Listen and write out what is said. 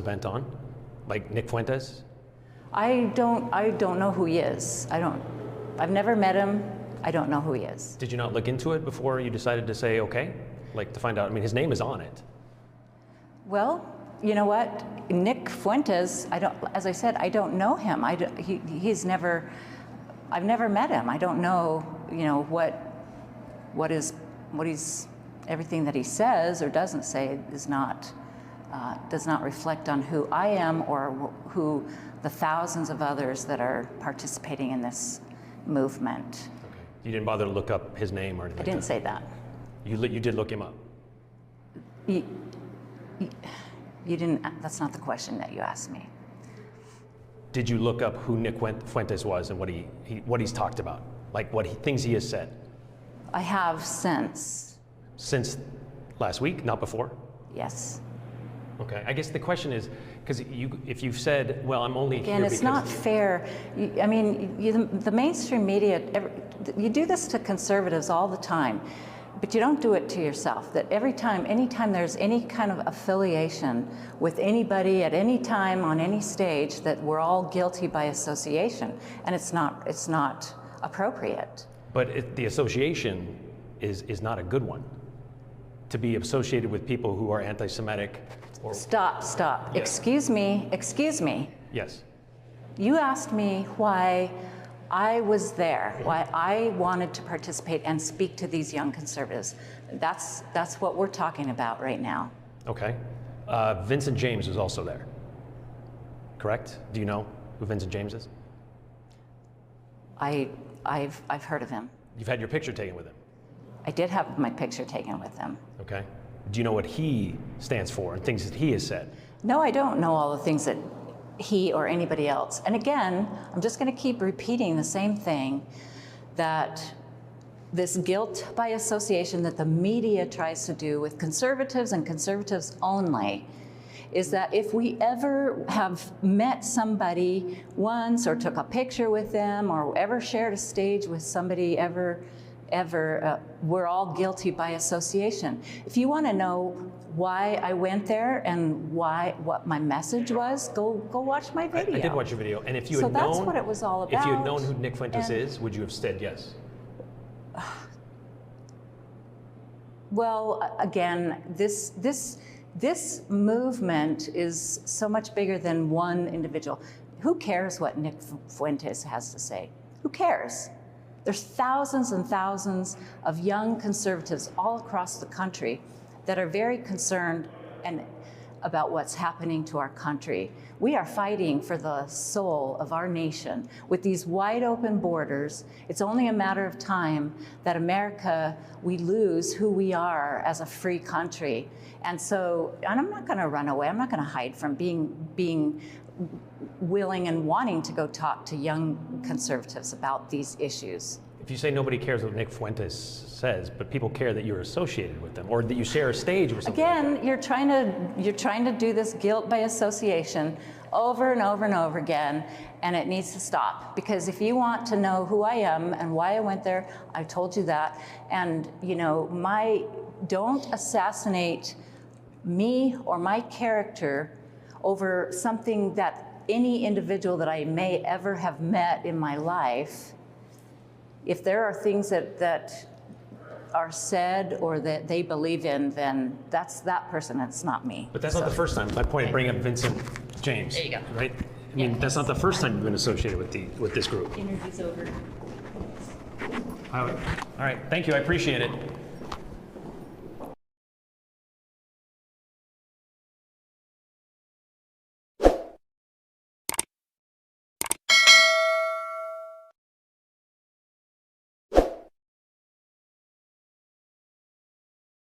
bent on, like Nick Fuentes? I don't know who he is. I've never met him. I don't know who he is. Did you not look into it before you decided to say okay? Like to find out, I mean, his name is on it. Well, you know what? Nick Fuentes, as I said, I don't know him. I've never met him. I don't know, everything that he says or doesn't say does not reflect on who I am or who the thousands of others that are participating in this movement. Okay. You didn't bother to look up his name or anything? I didn't say that. You did look him up? You didn't, that's not the question that you asked me. Did you look up who Nick Fuentes was and what he's talked about? Like things he has said? I have since. Since last week, not before? Yes. Okay, I guess the question is, because if you've said, well, I'm only here because... And it's not fair. The mainstream media, you do this to conservatives all the time, but you don't do it to yourself. That anytime there's any kind of affiliation with anybody at any time on any stage, that we're all guilty by association, and it's not appropriate. But the association is not a good one. To be associated with people who are anti-Semitic or... Stop. Yeah. Excuse me. Yes. You asked me why I was there, why I wanted to participate and speak to these young conservatives. That's what we're talking about right now. Okay. Vincent James was also there, correct? Do you know who Vincent James is? I've heard of him. You've had your picture taken with him? I did have my picture taken with him. Okay. Do you know what he stands for and things that he has said? No, I don't know all the things that he or anybody else. And again, I'm just going to keep repeating the same thing, that this guilt by association that the media tries to do with conservatives and conservatives only, is that if we ever have met somebody once or took a picture with them or ever shared a stage with somebody ever, we're all guilty by association. If you want to know why I went there and what my message was, go watch my video. I did watch your video, and if you so had known, that's what it was all about. If you had known who Nick Fuentes is, would you have said yes? Well, again, this movement is so much bigger than one individual. Who cares what Nick Fuentes has to say? Who cares? There's thousands and thousands of young conservatives all across the country that are very concerned about what's happening to our country. We are fighting for the soul of our nation. With these wide open borders, it's only a matter of time that we lose who we are as a free country. And I'm not gonna run away, I'm not gonna hide from being willing and wanting to go talk to young conservatives about these issues. If you say nobody cares what Nick Fuentes says, but people care that you're associated with them or that you share a stage with something. Again, like that. you're trying to do this guilt by association over and over and over again, and it needs to stop. Because if you want to know who I am and why I went there, I told you that. And don't assassinate me or my character over something that any individual that I may ever have met in my life. If there are things that are said or that they believe in, then that's that person, it's not me. But that's not the first time. My point of bringing up Vincent James. There you go. Right? I mean, that's not the first time you've been associated with this group. Interview's over. All right, thank you, I appreciate it.